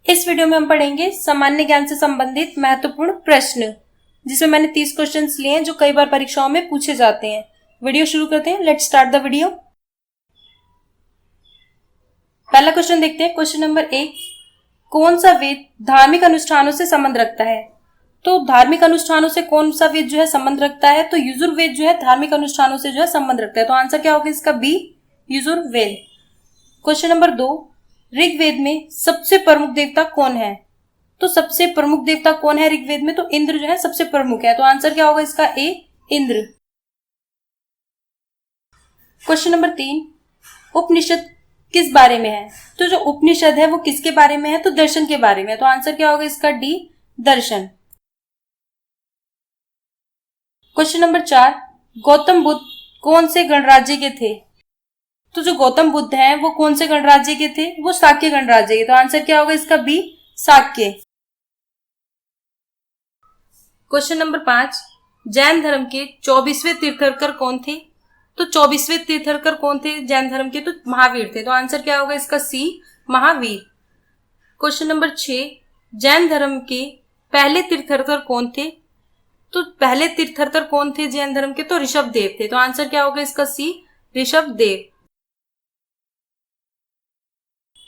इस वीडियो में हम पढ़ेंगे सामान्य ज्ञान से संबंधित महत्वपूर्ण प्रश्न, जिसमें मैंने 30 क्वेश्चंस लिए हैं जो कई बार परीक्षाओं में पूछे जाते हैं। वीडियो शुरू करते हैं। Let's start the video. पहला क्वेश्चन देखते हैं। क्वेश्चन नंबर 1, कौन सा वेद धार्मिक अनुष्ठानों से संबंध रखता है? तो धार्मिक अनुष्ठानों से कौन सा वेद जो है संबंध रखता है? तो यजुर्वेद जो है धार्मिक अनुष्ठानों से जो है संबंध रखता है। तो आंसर क्या होगा इसका? B, Yajurveda. Question number 2, Rigveda में सबसे प्रमुख देवता कौन है? तो सबसे प्रमुख देवता कौन है ऋग्वेद में? तो इंद्र जो है सबसे प्रमुख है। तो आंसर क्या होगा इसका? ए, इंद्र। क्वेश्चन नंबर 3, उपनिषद किस बारे में है? तो जो उपनिषद है वो किसके बारे में है? तो दर्शन के बारे में है। तो आंसर क्या होगा इसका? डी, दर्शन। क्वेश्चन नंबर 4, गौतम बुद्ध कौन से गणराज्य के थे? तो जो गौतम बुद्ध हैं वो कौन से गणराज्य के थे? वो शाक्य गणराज्य के। तो आंसर क्या होगा इसका? B, Shakya. Question number 5, Jain धर्म के 24वें तीर्थंकर कौन थे? तो 24वें तीर्थंकर कौन थे जैन धर्म के? तो महावीर थे। तो आंसर क्या होगा इसका? सी, महावीर। क्वेश्चन नंबर 6, जैन धर्म के पहले तीर्थंकर कौन थे? तो पहले तीर्थंकर कौन थे जैन धर्म के? तो ऋषभदेव थे। तो आंसर क्या होगा इसका? सी, ऋषभदेव।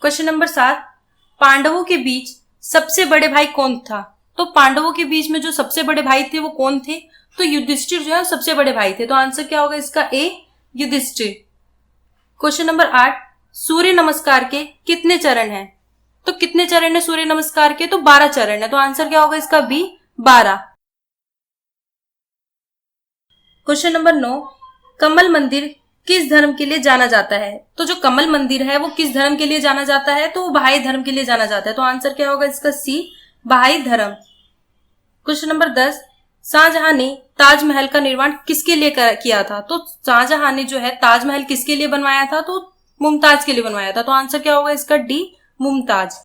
क्वेश्चन नंबर 7, पांडवों के बीच सबसे बड़े भाई कौन था? तो पांडवों के बीच में जो सबसे बड़े भाई थे वो कौन थे? तो युधिष्ठिर जो है सबसे बड़े भाई थे। तो आंसर क्या होगा इसका? ए, युधिष्ठिर। क्वेश्चन नंबर 8, सूर्य नमस्कार के कितने चरण हैं? तो कितने चरण है सूर्य नमस्कार के? तो 12 चरण है। तो आंसर क्या होगा इसका? बी, 12। क्वेश्चन नंबर 9, कमल मंदिर किस धर्म के लिए जाना जाता है? तो जो कमल मंदिर है वो किस धर्म के लिए जाना जाता है? तो वो बहाई धर्म के लिए जाना जाता है। तो आंसर क्या होगा इसका? सी, बहाई धर्म। क्वेश्चन नंबर 10, शाहजहां ने ताजमहल का निर्माण किसके लिए किया था? तो शाहजहां ने जो है ताजमहल किसके लिए बनवाया था? तो मुमताज के लिए बनवाया था। तो आंसर क्या होगा इसका? डी, मुमताज।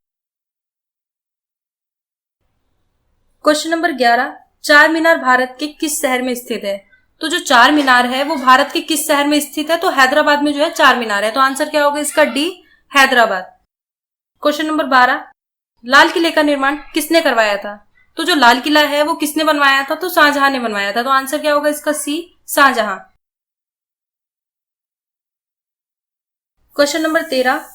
क्वेश्चन नंबर 11, चार मीनार भारत के किस शहर में स्थित है? तो जो चार मीनार है वो भारत के किस शहर में स्थित है? तो हैदराबाद में जो है चार मीनार है। तो आंसर क्या होगा इसका? डी, हैदराबाद। क्वेश्चन नंबर 12, लाल किले का निर्माण किसने करवाया था? तो जो लाल किला है वो किसने बनवाया था? तो शाहजहां ने बनवाया था। तो आंसर क्या होगा इसका? सी, शाहजहां। क्वेश्चन नंबर 13,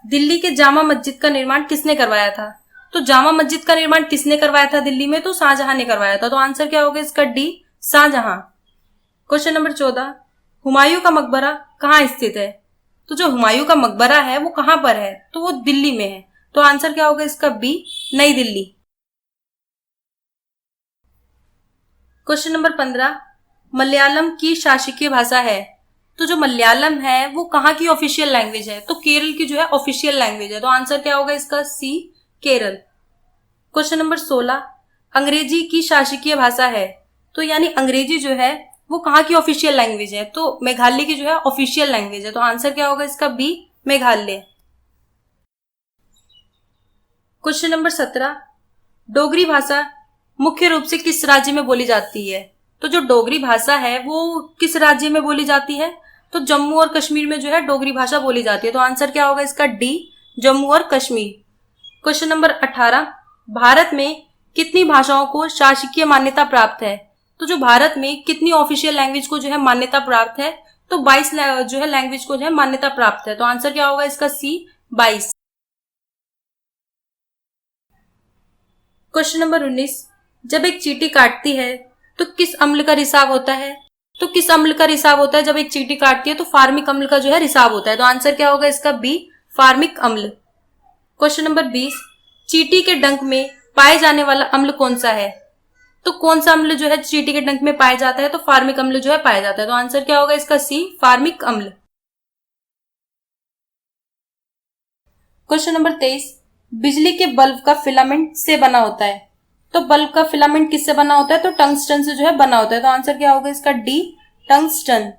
दिल्ली के जामा मस्जिद का निर्माण किसने करवाया था? तो जामा मस्जिद का निर्माण किसने करवाया था दिल्ली में? तो शाहजहां ने करवाया था। तो आंसर क्या होगा इसका? D, Shahjahan. Question number 14, Humayun का मकबरा कहाँ स्थित है? तो जो हुमायूं का मकबरा है वो कहाँ पर है? तो वो दिल्ली में है। तो आंसर क्या होगा इसका? बी, नई दिल्ली। क्वेश्चन नंबर 15, मलयालम की शासकीय भाषा है? तो जो मलयालम है वो कहाँ की ऑफिशियल लैंग्वेज है? तो केरल की जो है ऑफिशियल लैंग्वेज है। तो आंसर क्या होगा इसका? सी, केरल। क्वेश्चन नंबर 16, अंग्रेजी की शासकीय भाषा है? तो यानी अंग्रेजी जो है वो कहाँ की ऑफिशियल लैंग्वेज है? तो मेघालय की जो है ऑफिशियल लैंग्वेज है। तो आंसर क्या होगा इसका? B, Meghalaya. Question number 17, Dogri भाषा मुख्य रूप से किस राज्य में बोली जाती है? तो जो डोगरी भाषा है वो किस राज्य में बोली जाती है? तो जम्मू और कश्मीर में जो है डोगरी भाषा बोली जाती है। तो आंसर क्या होगा इसका? डी, जम्मू और कश्मीर। क्वेश्चन नंबर 18, भारत में कितनी भाषाओं को शासकीय मान्यता प्राप्त है? तो जो भारत में कितनी ऑफिशियल लैंग्वेज को जो है मान्यता प्राप्त है? तो 22 जो है लैंग्वेज को जो है मान्यता प्राप्त है। तो आंसर क्या होगा इसका? सी, 22। क्वेश्चन नंबर 19, जब एक चींटी काटती है तो किस अम्ल का रिसाव होता है? तो किस अम्ल का रिसाव होता है जब एक चींटी काटती है? तो फार्मिक अम्ल का जो है रिसाव होता है। तो आंसर क्या होगा इसका? बी, फार्मिक अम्ल। क्वेश्चन नंबर 20, चींटी के डंक में पाए जाने वाला अम्ल कौन सा है? तो कौन सा अम्ल जो है चींटी के डंक में पाया जाता है? तो फार्मिक अम्ल जो है पाया जाता है। तो आंसर क्या होगा इसका? सी, फार्मिक अम्ल। क्वेश्चन नंबर 23, बिजली के बल्ब का फिलामेंट से बना होता है? तो बल्ब का फिलामेंट किससे बना होता है? तो टंगस्टन से जो है बना होता है। तो आंसर क्या होगा इसका? D, tungsten.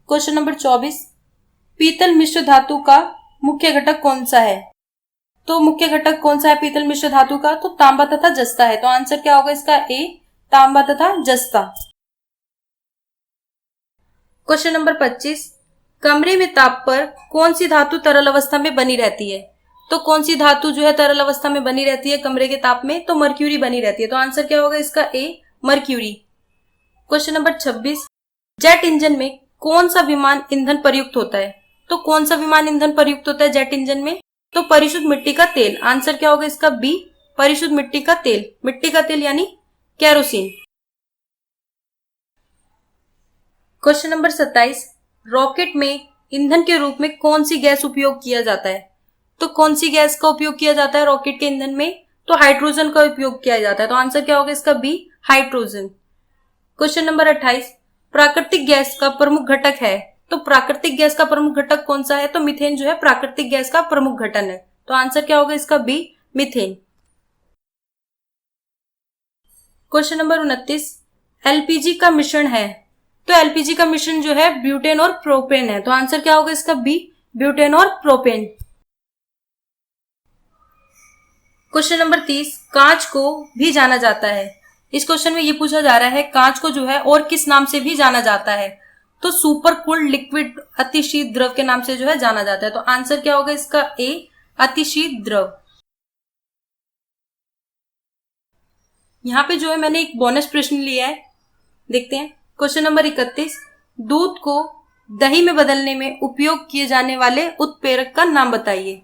क्वेश्चन नंबर 24, पीतल मिश्र धातु का मुख्य घटक कौन सा है? तो मुख्य घटक कौन सा है पीतल मिश्र धातु का? तो तांबा तथा जस्ता है। तो आंसर क्या होगा इसका? ए, तांबा तथा जस्ता। क्वेश्चन नंबर 25, कमरे में ताप पर कौन सी धातु तरल अवस्था में बनी रहती है? तो कौन सी धातु जो है तरल अवस्था में बनी रहती है कमरे के ताप में? तो मर्क्यूरी बनी रहती है। तो आंसर क्या होगा इसका? A, mercury. Question number 26, jet engine में कौन सा विमान ईंधन प्रयुक्त होता है? तो कौन सा विमान ईंधन प्रयुक्त होता है जेट इंजन में? तो परिशुद्ध मिट्टी का तेल। आंसर क्या होगा इसका? बी, परिशुद्ध मिट्टी का तेल। मिट्टी का तेल यानी केरोसिन। क्वेश्चन नंबर 27, रॉकेट में ईंधन के रूप में कौन सी गैस उपयोग किया जाता है? तो कौन सी गैस का उपयोग किया जाता है रॉकेट के ईंधन में? तो हाइड्रोजन का उपयोग किया जाता है। तो आंसर क्या होगा इसका? B, hydrogen. क्वेश्चन नंबर 28, प्राकृतिक गैस का प्रमुख घटक है। तो प्राकृतिक गैस का प्रमुख घटक कौन सा है? तो मीथेन जो है प्राकृतिक गैस का प्रमुख घटक है। तो आंसर क्या होगा इसका? B, methane. Question number 29, LPG का मिश्रण है। तो एलपीजी का मिश्रण जो है ब्यूटेन और प्रोपेन है। तो आंसर क्या होगा इसका? बी, ब्यूटेन और प्रोपेन। क्वेश्चन नंबर 30, कांच को भी जाना जाता है। इस क्वेश्चन में ये पूछा जा रहा है कांच को जो है और किस नाम से भी जाना जाता है? तो सुपर कूल्ड लिक्विड, अतिशीत द्रव के नाम से जो है जाना जाता है। तो आंसर क्या होगा इसका? ए, अतिशीत द्रव। यहाँ पे जो है मैंने एक बोनस प्रश्न लिया है, देखते हैं। क्वेश्चन नंबर 31, दूध को दही में बदलने में उपयोग किए जाने वाले उत्प्रेरक का नाम बताइए।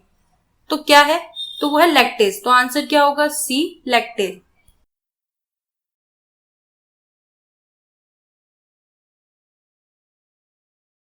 तो क्या है? तो वो है लैक्टेज। तो आंसर क्या होगा? सी, लैक्टेज।